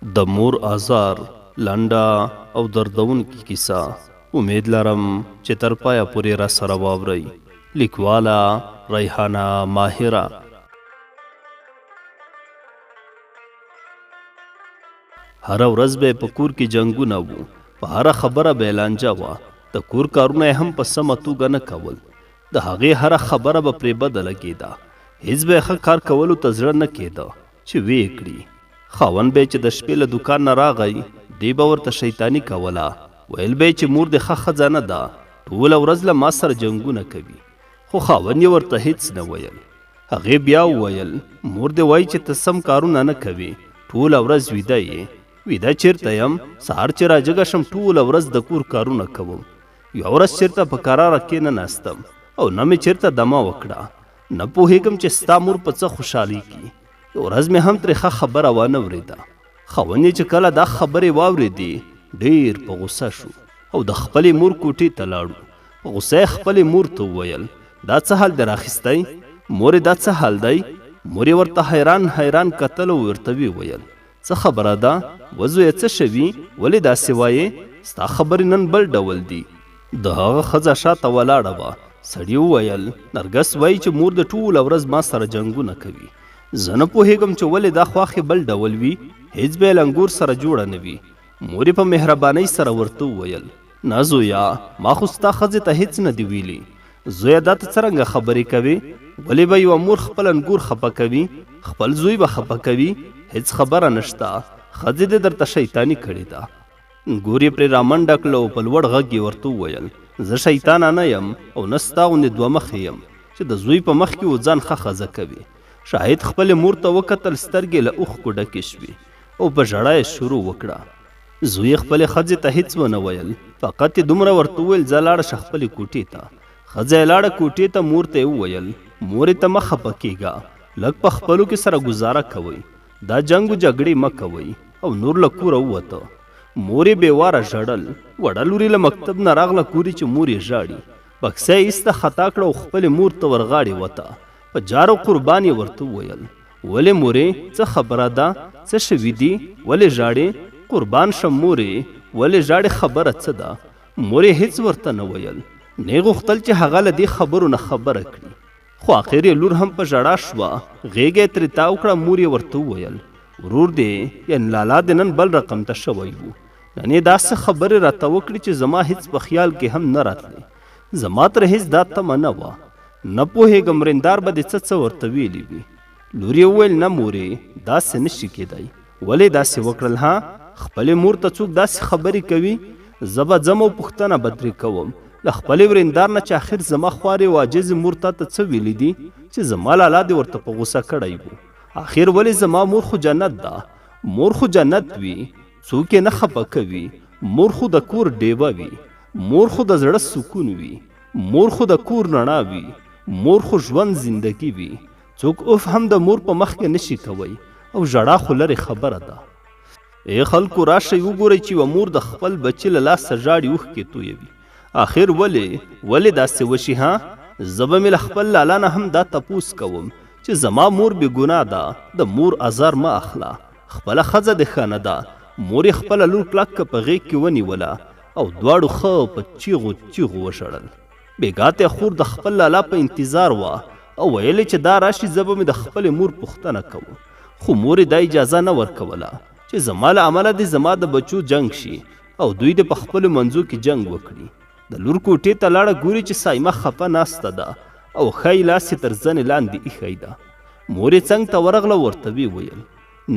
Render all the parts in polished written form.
د مور آزار لنډه او دردونکې کیسه. امید لرم چې تر پایه پورې را سره واورئ. لیکواله ریحانه ماهره. هره ورځ به په کور کې جنګونه وو. په هره خبره به لانجه وه. د کور کارونه یې هم په سمه توګه نه کول. د هغې هره خبره به پرې بده لګېده. هېڅ به یې ښه کار کولو ته زړه نه کېده چې ویې کړي. خاوند به چې د شپې له دوکان نه راغی، دی به ورته شیطاني کوله. ویل به چې مور دې ښه ښځه نه ده، ټوله ورځ له ما سره جنګونه کوي. خو خاوند یې ورته هېڅ نه ویل. هغې بیا وویل مور دې وایي چې ته سم کارونه نه کوې، ټوله ورځ ویده یې. ویده چېرته یم؟ سهار چې راجګه شم ټوله ورځ د کور کارونه کوم. یوه ورځ چېرته په کراره کېنناستم او نه مې چېرته دمه وکړه. نه پوهېږم چې ستا مور په څه خوشحالېږي. یو ورځ مې هم ترې ښه خبره وانه ورېده. خاوند یې چې کله دا خبرې واورېدې ډېر په غوسه شو او د خپلې مور کوټې ته لاړو. په غوسه یې خپلې مور ته وویل دا څه حال دې راخیستی؟ مورې دا څه حال دی؟ مور یې ورته حیران حیران کتل او ورته ویل څه خبره ده؟ وزویه څه شوي؟ ولې داسې وایې؟ ستا خبرې نن بل ډول دي. د هغه ښځه شاته ولاړه وه. سړي وویل نرګس وایي چې مور د ټوله ورځ ما سره جنګونه کوي. زه نه پوهېږم چې ولې دا خواښې بل ډول وي. هېڅ به یې له انګور سره جوړه نه وي. مور یې په مهربانۍ سره ورته وویل نه زویا، ما خو ستا ښځې ته هېڅ نه دي ویلي. زویه دا ته څرنګه خبرې کوې؟ ولې به یوه مور خپل انګور خفه کوي؟ خپل زوی به خفه کوي؟ هېڅ خبره نشته. ښځې دې درته شیطاني کړې ده. ګور یې پرې رامنډه کړه او په لوړ غږ یې ورته وویل زه شیطانه نه یم او نه ستا غوندې دوه مخې یم چې د زوی په مخ کې و ځان ښه ښځه کوي. شاهد خپلې مور ته وکتل، سترګې له اوښکو ډکې شوې او په ژړا یې شروع وکړه. زوی خپلې ښځې ته هېڅ ونه ویل، فقط یې دومره ورته وویل ځه لاړه شه خپلې کوټې ته. ښځه یې لاړه کوټې ته. مور ته یې وویل مورې ته مه خفه کېږه، لږ په خپلو کې سره ګزاره کوئ، دا جنګ و جګړې مه کوئ. او نور له کوره ووته. مور یې بېواره ژړل. وړه لور یې له مکتب نه راغله کورې چې مور یې ژاړي. بکسه یې ایسته خطا کړه او خپلې مور ته ورغاړې وته. په جار او قربان یې ورته وویل ولې مورې څه خبره ده؟ څه شوي دي؟ ولې ژاړې؟ قربان شم مورې، ولې ژاړې؟ خبره څه ده؟ مور یې هېڅ ورته نه ویل. نه یې غوښتل چې هغه له دې خبرو نه خبره کړي. خو آخر یې لور هم په ژړا شوه. غېږه یې ترې تاو کړه. مور یې ورته وویل ورور دې یعنې لالا دې نن بل رقم ته شوی و. نن یې داسې خبرې راته وکړې چې زما هېڅ په خیال کې هم نه راتلې. زما ترې هېڅ دا تمه نه وه. نه پوهېږم رندار به دې څه ورته ویلي وي. لور یې وویل نه مورې، داسې نشي کېدی. ولې داسې وکړل ها؟ خپلې مور ته څوک داسې خبرې کوي؟ زه به ځم او پوښتنه به ترې کوم له خپلې ورندار نه چې آخر زما خوارې او عاجزې مور تا ته څه ویلي دي چې زما لالا دې ورته په غوسه کړی و. آخر ولې زما مور خو جنت ده. مور خو جنت وي، څوک یې نه خفه کوي. مور خو د کور ډیوه وي. مور خو د زړه سکون وي. مور خو د کور رڼا وي. مور خو ژوند زندگی وي. څوک اوف هم د مور په مخ کې نشي کوي او ژړا خو لرې خبره ده. ای خلکو راشئ وګورئ چې یوه مور د خپل بچي له لاسه ژاړي اوښکې تویوي. آخر ولې داسې وشي ها؟ زه به مې له خپل لالا نه هم دا تپوس کوم چې زما مور بې ګناه ده. د مور ازار مه اخله. خپله ښځه دې ښه نه ده. مور یې خپله لور کلکه په غېږ کې ونیوله او دواړو ښه په چیغو چیغو وژړل. بېګاته خور د خپل لالا په انتظار وه او ویلې چې دا راشي زه به مې د خپلې مور پوښتنه کوم. خو مور یې دا اجازه نه ورکوله چې زما له امله دې زما د بچو جنګ شي او دوی دې په خپلو منځو کې جنګ وکړي. د لور کوټې ته لاړه. ګوري چې سایمه خفه ناسته ده او ښی لاس یې تر زنې لاندې ایښی ده. مور یې څنګ ته ورغله. ورته ویل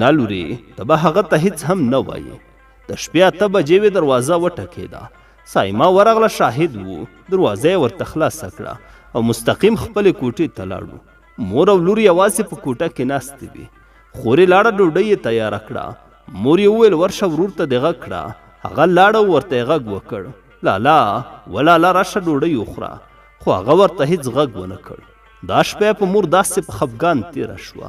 نه لورې، ته به هغه ته هېڅ هم نه وایې. د شپې 8 بجې وې. دروازه وټکېده. سایمه ورغله. شاهد و. دروازه یې ورته خلاصه کړه او مستقیم خپلې کوټې ته لاړو. مور او لور یوازې په کوټه کې ناستې وې. خور یې لاړه. ډوډۍ یې تیاره کړه. مور یې وویل ورشه ورور ته دې غږ کړه. هغه لاړه او ورته یې غږ وکړ لالا ولالا راشه ډوډۍ وخوره. خو هغه ورته هېڅ غږ ونه کړ. دا شپه په مور داسې په خفګان تېره شوه.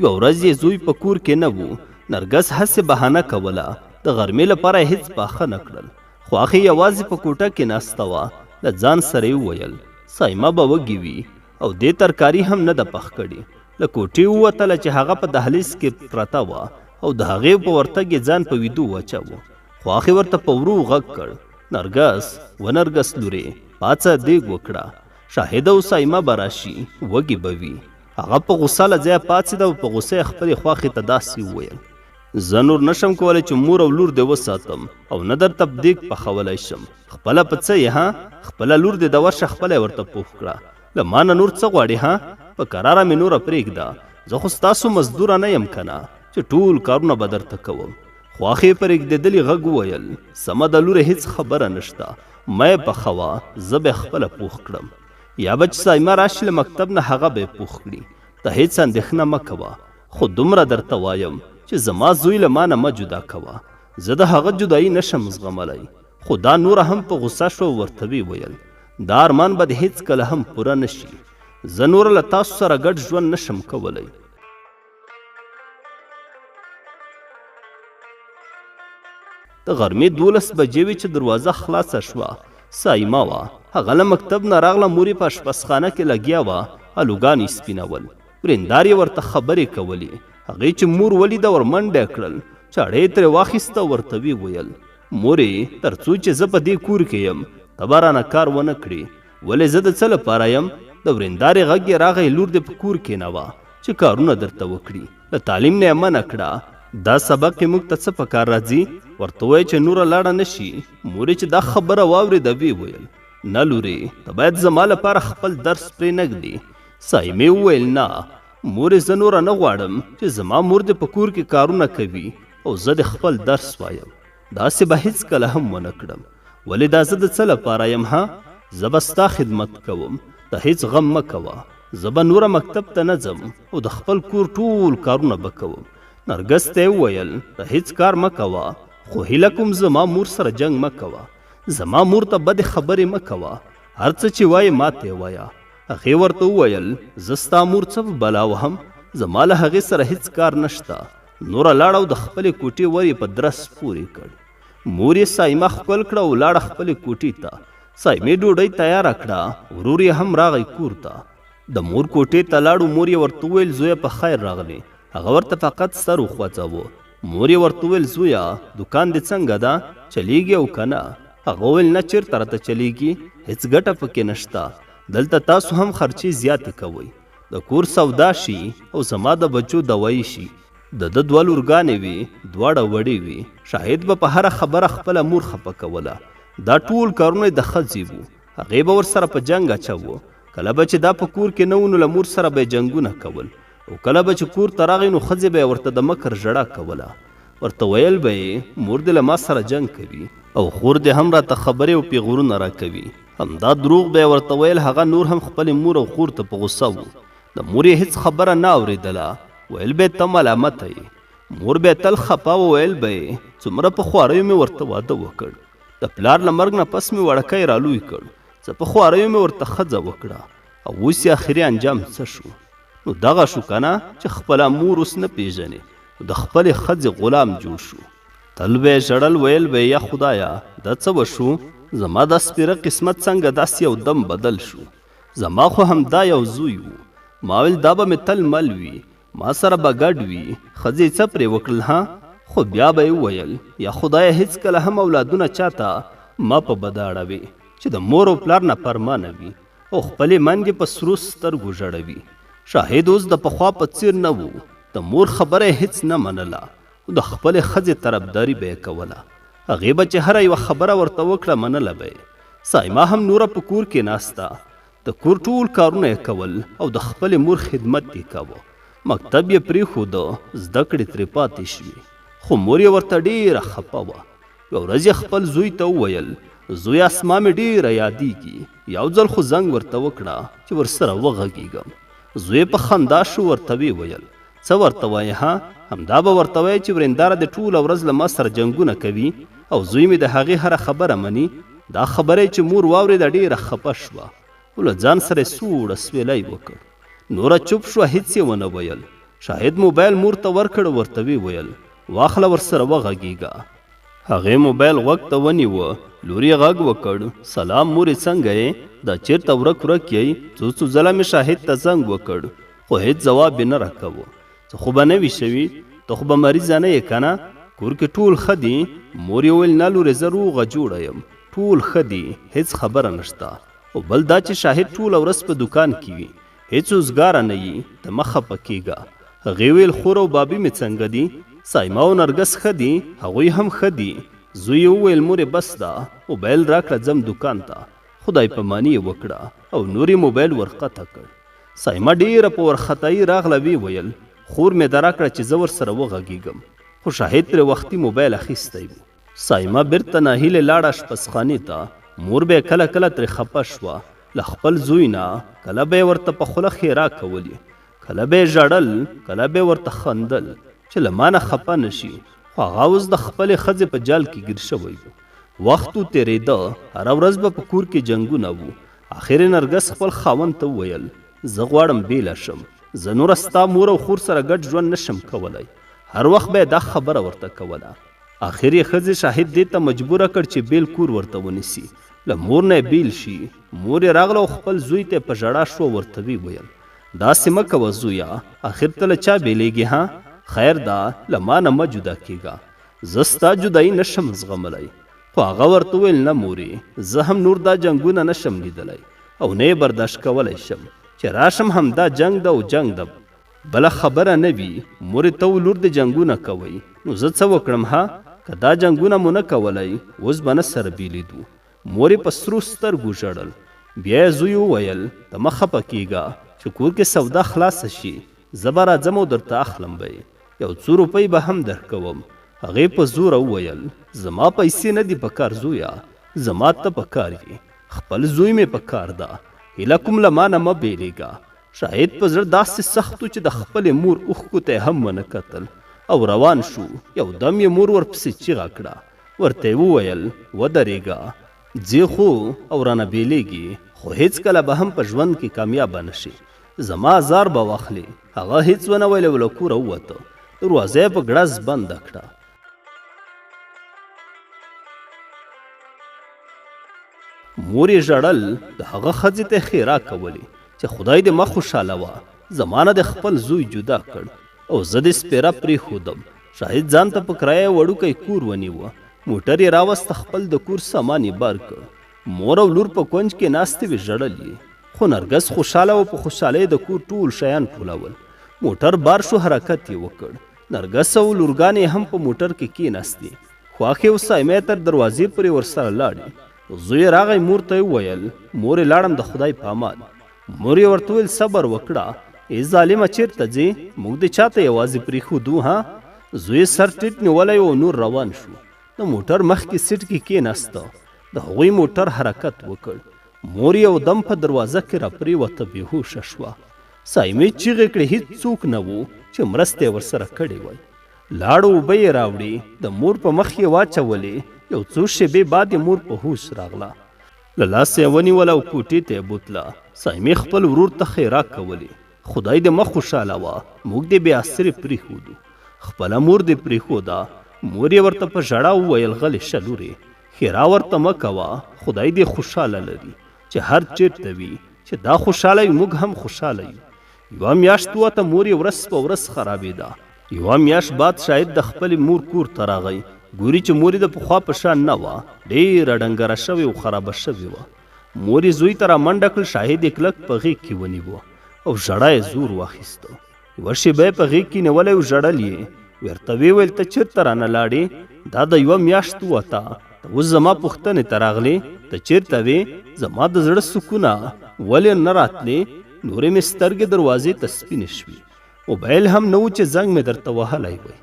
یوه ورځ یې زوی په کور کې نه و. نرګس هسې بهانه کوله. د غرمې لپاره یې هېڅ پاخه نه کړل. خو هغې یوازې په کوټه کې ناسته وه. له ځان سره یې وویل سایمه به وږې وي او دې ترکاري هم نه ده پخ کړې. له کوټې ووتله چې هغه په دهلیز کې پرته وه او د هغې په ورتګ یې ځان په ویدو واچاوه. خو هغې ورته په ورو غږ کړ، نرګس و نرګس لورې پاڅه دیګ وکړه، شاهده او سایمه به راشي، وږې به وي. هغه په غوسه له ځایه پاڅېده او په غوسه یې خپلې خواښې ته داسې وویل، زه نور نشم کولی چې مور او لور دې وساتم او نه درته دیګ پخولی شم. خپله په څه یې ها؟ خپله لور دې د ورشه خپله یې ورته پوخ کړه. له ما نه نور څه غواړې ها؟ په کراره مې نوره پرېږده، زه خو ستاسو مزدوره نه یم که نه چې ټول کارونه به درته کوم. خو هغې په رېږدېدلي غږ وویل، سمه ده لورې، هېڅ خبره نشته، مه یې پخوه، زه به یې خپله پوخ کړم. یا به چې سایمه راشي له مکتب نه هغه به یې پوخ کړي. ته هېڅ اندېښنه مه کوه، خو دومره درته وایم چې زما زوی له ما نه مه جدا کوه، زه د هغه جدایي نشم زغملی. خو دا نوره هم په غوسه شوه او ورته ویې ویل، دا ارمان به دې هېڅ کله هم پوره نه شي، زه نوره له تاسو سره ګډ ژوند نشم کولی. د غرمې 12 بجې وې چې دروازه خلاصه شوه. سایمه وه، هغه له مکتب نه راغله، مور یې په اشپزخانه کې لګیا وه الوګان یې سپینول، ورېندار یې ورته خبرې کولې. هغې چې مور ولیده ور منډه کړل، چاړه یې ترې واخیسته، ورته ویې ویل، مورې تر څو چې زه په دې کور کې یم ته به رانه کار ونه کړې. ولې زه د څه لپاره یم؟ د ورېندارې غږ یې راغی، لور دې په کور کېنوه چې کارونه درته وکړي، له تعلیم نه یې منع کړه. دا سبق کې موږ ته څه په کار راځي؟ ورته وایي چې نوره لاړه نه شي. مورې چې دا خبره واورېده ویې ویل، نه لورې، ته باید زما لپاره خپل درس پرېنږدې. سایمې وویل، نه مورې، زه نوره نه غواړم چې زما مور دې په کور کې کارونه کوي او زه د خپل درس وایم. داسې به هېڅ کله هم ونه کړم. ولې دا زه د څه لپاره یم ها؟ زه به ستا خدمت کوم، ته هېڅ غم مه کوه. زه به نوره مکتب ته نه ځم او د خپل کور ټول کارونه به کوم. نرګس ته یې وویل، ته هېڅ کار مه کوه، خو هیله کوم زما مور سره جنګ مه کوه، زما مور ته بدې خبرې مه کوه، هر څه چې وایې ما ته یې وایه. هغې ورته وویل، زه ستا مور څه په بلا وهم؟ زما له هغې سره هېڅ کار نشته. نوره لاړه او د خپلې کوټې ور یې په درس پورې کړ. مور یې سایمه ښکل کړه او لاړه خپلې کوټې ته. سایمې ډوډۍ تیاره کړه، ورور یې هم راغی کور ته. د مور کوټې ته لاړو. مور یې ورته وویل، زویه په خیر راغلی. هغه ورته فقط سر وخوځاوه. مور یې ورته وویل، زویه دوکان دې څنګه ده، چلیږي او که نه؟ هغه وویل، نه چېرته راته چلیږي، هېڅ ګټه پکې نشته، دلته تاسو هم خرچې زیاتې کوئ. د کور سودا شي او زما د بچو دوایي شي. د ده 2 لورګانې وي، دواړه وړې وي. شاهد به په هره خبره خپله مور خفه کوله. دا ټول کارونه د ښځې وو. هغې به ورسره په جنګ اچوه. کله به چې دا په کور کې نه و نو له مور سره به یې جنګونه کول، او کله به چې کور ته راغی نو ښځې به یې ورته د مکر ژړا کوله. ورته ویل به یې، مور دې له ما سره جنګ کوي او خور دې هم راته خبرې او پیغورونه راکوي. همدا دروغ به یې ورته ویل. هغه نور هم خپلې مور او خور ته په غوسه و. د مور یې هېڅ خبره نه اورېدله. ویل به یې ته ملامته یې. مور به یې تل خپه و. ویل به یې، څومره په خواریو مې ورته واده وکړ، د پلار له مرګ نه پس مې وړکی رالوی کړ، څه په خواریو مې ورته ښځه وکړه، او اوس یې اخري انجام څه شو؟ نو دغه شو که نه چې خپله مور اوس نه پېژنې، د خپلې ښځې غلام جوړ شو. تل به یې ژړل. ویل به یې، یا خدایه دا څه وشو؟ زما دا سپېره قسمت څنګه داسې یو دم بدل شو؟ زما خو همدا یو زوی و. ما ویل دا به مې تل مل وي، ما سره به ګډ وي. ښځې څه پرې وکړل ها؟ خو بیا به یې وویل، یا خدایه هېڅکله هم اولادونه چاته ما په بده اړوي چې د مور او پلار نه فرمانه وي او خپلې میندې په سرو سترګو ژړوي. شاهد اوس د پخوا په څیر نه و. د مور خبره یې هېڅ نه منله او د خپلې ښځې طرفداري به یې کوله. هغې به چې هره یوه خبره ورته وکړه منله به یې. سایمه هم نوره په کور کې ناسته. د کور ټول کارونه یې کول او د خپلې مور خدمت یې کوه. مکتب یې پرېښوده، زده کړې ترې پاتې شوې، خو مور یې ورته ډېره خفه وه. یوه ورځ یې خپل زوی ته وویل، زویه اسما مې ډېره یادېږي، یو ځل خو زنګ ورته وکړه چې ورسره وغږېږم. زوی په خندا شو. ورته ویې ویل، څه ورته وایې ها؟ همدا به ورته وایې چې ورېنداره دې ټوله ورځ له ما سره جنګونه کوي او زوی مې د هغې هره خبره مني. دا خبره چې مور واورېده ډېره خفه شوه او له ځان سره یې سوړه سویلی وکړ. نوره چوپ شوه، هېڅ یې ونه ویل. شاهد موبایل مور ته ورکړ. ورته ویې ویل، واخله ورسره وغږېږه. هغې موبایل غوږ ته ونیوه. لور یې غږ وکړ، سلام مورې څنګه یې؟ دا چېرته ورک یې؟ څو ځله مې شاهد ته زنګ وکړ خو هېڅ ځواب یې نه راکوه. څه خو به نه وي شوي؟ ته خو به مریضه نه یې که نه؟ کور کې ټول ښه دي؟ مور یې وویل نه لورې زه روغه جوړه یم، ټول ښه دي، هیڅ خبره نشته. او بل دا چې شاهد ټوله ورځ په دوکان کې وي، هیڅ اوزګاره نه یي، ته مه خفه کېږه. هغې ویل خور او بابي مې څنګه دي؟ سایما او نرګس ښه دي؟ هغوی هم ښه دي. زوی یې وویل مورې بس ده، موبایل راکړه ځم دوکان ته. خدای پاماني یې وکړه او نور یې موبایل ورقطع کړ. سایما ډېره په ورختایي راغله، ویې ویل خور مې ده راکړه چې زه ورسره وغږېږم. خو شاهد ترې وختي موبایل اخیستی و. سایما بیرته ناهیلې لاړه اشپزخانې ته. مور به یې کله کله ترې خفه شوه. له خپل زوی نه کله به یې ورته په خوله ښېرا کولې، کله به یې ژړل، کله به یې ورته خندل چې له ما نه خفه نه شي. خو هغه اوس د خپلې ښځې په جال کې ګیر شوی و. وخت تېرېده، هره ورځ به په کور کې جنګونه وو. آخر یې نرګس خپل خاوند ته وویل زه غواړم بیله شم، زه نوره ستا مور او خور سره ګډ ژوند نشم کولی. هر وخت به یې دا خبره ورته کوله. آخر یې ښځې شاهد دې ته مجبوره کړ چې بیل کور ورته ونیسي، له مور نه یې بیل شي. مور یې راغله او خپل زوی ته په ژړا شوه، ورته ویې ویل داسې مه کوه زویه، آخر ته له چا بیلیږې ها؟ خیر ده له ما نه مه جدا کېږه، زه ستا جدایي نشم زغملی. خو هغه ورته ویل نه مورې، زه هم نور دا جنګونه نشم لیدلی او نه یې برداشت کولی شم چې راشم همدا جنګ ده او جنګ ده. بله خبره نه وي مورې ته لور د جنګونه کوئ، نو زه څه وکړم ها؟ که دا جنګونه مو نه کولی اوس به نه سره بیلیدو. مور یې په سرو سترګو ژړل. بیا یې زوی وویل ته مه خفه کېږه چې کور کې سودا خلاصه شي، زه به راځم او درته اخلم به یو څو روپۍ به هم درکوم. هغې په زوره وویل زما پیسې نه دي په کار زویه، زما ته په کار یې، خپل زوی مې په کار ده، هیله کوم له ما نه مه بیلیږه. شاهد په زړه داسې سخت و چې د خپلې مور اوښکو ته هم ونه کتل او روان شو. یو دم یې مور ورپسې چیغه کړه، ورته یې وویل ودرېږه، ځې خو او رانه بیلیږي، خو هیڅکله به هم په ژوند کې کامیابه نه شي، زما ازار به واخلې. هغه هیڅ ونه ویل او له کوره ووته. دروازه یې په ګړز بنده کړه. مور یې ژړل، د هغه ښځې ته ښېرا کولې چې خدای دې مه خوشحالوه، زما نه د خپل زوی جدا کړ او زه دې سپېره پرېښودم. شاهد ځان ته په کرایه وړوکی کور ونیوه. موټر یې راوسته، خپل د کور سامان یې بار کړ. مور او لور په کونج کې ناستې وې، ژړل یې. خو نرګس خوشحاله و، په خوشحالۍ د کور ټول شیان ټولول. موټر بار شو، حرکت یې وکړ. نرګس او لورګانې هم په موټر کې کېناستې. خواښې او سایمې تر دروازې پورې ورسره لاړې. زوی راغی، مور ته یې وویل مورې لاړم د خدای په امان. مور یې ورته ویل صبر وکړه، ای ظالمه چېرته ځې؟ موږ دې چاته یوازې پرېښودو ها؟ زوی سر ټیټ نیولی و، نور روان شو. د موټر مخکې سیټ کې کېناسته. د هغوی موټر حرکت وکړ. مور یو دم په دروازه کې راپرېوته، بېهوشه شوه. سایمې چیغې کړې، هېڅ څوک نه و چې مرسته یې ورسره کړې وای. لاړو، اوبه یې راوړې، د مور په مخ یې واچولې. یو څو شېبې بعد یې مور په هوش راغله. له لاسه یې ونیوله او کوټې ته یې بوتله. سایمې خپل ورور ته ښېرا کولې، خدای دې مه خوشحالوه، موږ دې بې اسرې پرېښودو، خپله مور دې پرېښوده. مور یې ورته په ژړا وویل غلې شه لورې، ښېرا ورته مه کوه، خدای دې خوشحاله لري چې هر چېرته وي چې دا خوشحاله وي موږ هم خوشحاله یو. یوه میاشت وته، مور یې ورځ په ورځ خرابېده. یوه میاشت بعد شاهد د خپلې مور کور ته راغی. ګوري چې مور یې د پخوا په شان نه وه، ډېره ډنګره شوې او خرابه شوې وه. مور یې زوی ته رامنډه کړل. شاهد یې کلک په غېږ کې ونیوه او ژړا یې زور واخیسته. یوه شېبه یې په غېږ کې نیولی او ژړل یې. ورته ویې ویل ته چېرته رانه لاړې؟ دا د یوه میاشت وته، ته اوس زما پوښتنې ته راغلې؟ ته چېرته وې؟ زما د زړه سکونه ولې نه راتلې؟ نورې مې سترګې دروازې ته سپینې شوې. موبایل هم نه و چې زنګ مې درته وهلی وی.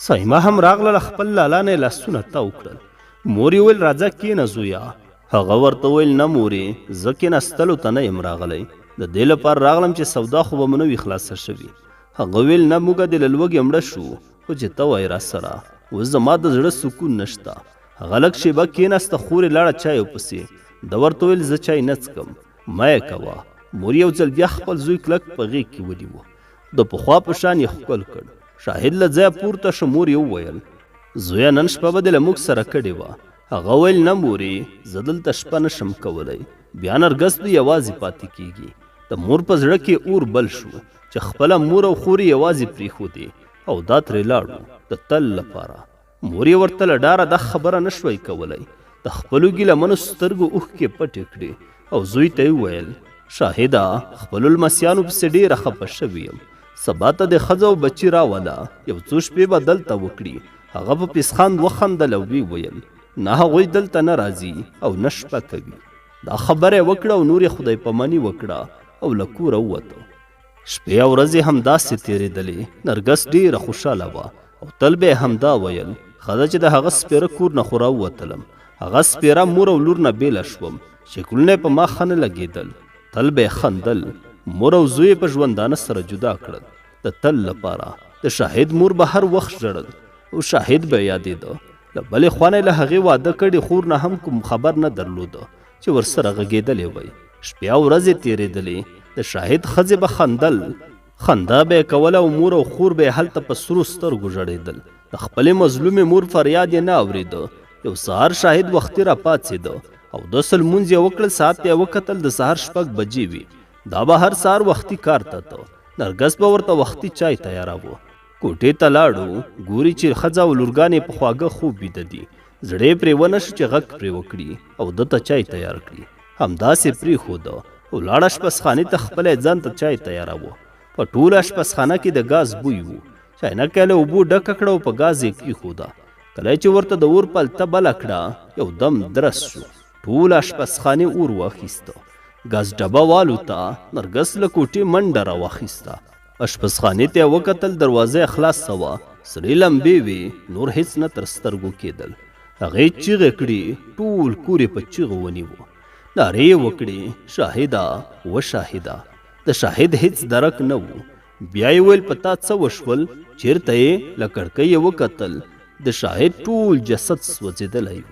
سایما هم راغله، له خپل لالا نه یې لاسونه تاو کړل. مور یې ویل راځه کېنه زویه. هغه ورته ویل نه مورې، زه کېناستلو ته نه یم راغلی، د دې لپاره راغلم چې سودا خو به مو نه وي خلاصه شوي. هغه ویل نه، موږ دې له لوږې مړه شو، خو چې ته وایې راسره اوس زما د زړه سکون نشته. هغه لږ شېبه کېناسته، خور یې لاړه چای پسې. ده ورته ویل زه چای نه څکم، مه یې کوه. مور یو ځل بیا خپل زوی کلک په غېږ کې ونیوه، د پخوا په شان یې ښکل کړ. شاهد له ځایه پورته شو. مور یې وویل زویه نن شپه به دې له موږ سره کړې وه. هغه ویل نه مورې، زه دلته شپه نشم کولی، بیا نرګس دوی یوازې پاتې کېږي. د مور په زړه کې اور بل شو چې خپله مور او خور یې یوازې پرېښودې او دا ترې لاړو د تل لپاره. مور یې ورته له ډاره دا خبره نشوی کولی، د خپلو ګیلمنو سترګو اوښکې پټې کړې او زوی ته یې وویل شاهده خپلو لمسیانو پسې ډېره خفه شوي یم، سبا ته د ښځه او بچي راوله، یو څو شپې به دلته وکړي. هغه په پیسخاند وخندل او ویې ویل نه هغوی دلته نه راځي او نه شپه کوي. دا خبره یې وکړه او نور یې خدای پاماني وکړه او له کوره ووته. شپې او ورځې همداسې تېرېدلې. نرګس ډېره خوشحاله وه او تل به یې همدا ویل ښه ده چې د هغه سپېره کور نه خو راووتلم، هغه سپېره مور او لور نه بېله شوم، شکلونه یې په ما ښه نه لګېدل. تل به یې خندل. مور او زوی په ژوندانه سره جدا کړل د تل لپاره. د شاهد مور به هر وخت ژړل او شاهد به یادېده. له بلې خوا نه یې له هغې واده کړې خور نه هم کوم خبر نه درلوده چې ورسره غږېدلې وی. شپې او ورځې تېرېدلې. د شاهد ښځې به خندل، خندا به یې کوله او مور او خور به یې هلته په سرو سترګو ژړېدل. د خپلې مظلومې مور فریاد یې نه اورېده. یو سهار شاهد وختي راپاڅېده او د سل لمونځ یې وکړل. ساعت ته یې وکتل د سهار 6 بجې وي. دا به هر سهار وختي کار ته ته. نرګس به ورته وختي چای تیاراوه. کوټې ته لاړو، ګوري چې ښځه او لورګانې په خواږه خوب ویده دي. زړه یې پرې ونه شو چې غږ پرې وکړي او ده ته چای تیار کړي. همداسې پرېښوده او لاړه اشپزخانې ته خپله یې ځان ته چای تیاراوه. په ټوله اشپزخانه کې د ګاز بوی و. چاینکه یې له اوبو ډکه کړه او په ګاز یې کېښوده. کله چې ورته د اور پلته بله کړه یو دم درس شو. ټوله اشپزخانې اور واخیسته. ګاز ډبه والوته. نرګس له کوټې منډه راواخیسته. اشپزخانې ته یې وکتل، دروازه یې خلاصه وه، سرې لمبې وې، نور هېڅ نه تر سترګو کېدل. هغې چیغې کړې، ټول کور یې په چیغو ونیو. نارې یې وکړې شاهده و شاهده. د شاهد هېڅ درک نه و. بیا یې ویل په تا څه وشول؟ چېرته یې؟ له کړکۍ یې وکتل، د شاهد ټول جسد سوځېدلی و.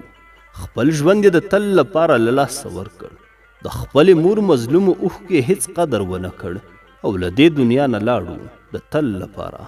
خپل ژوند یې د تل لپاره له لاسه ورکړ. د خپلې مور مظلومو اوښکې هېڅ قدر ونه کړ او له دې دنیا نه لاړو د تل لپاره.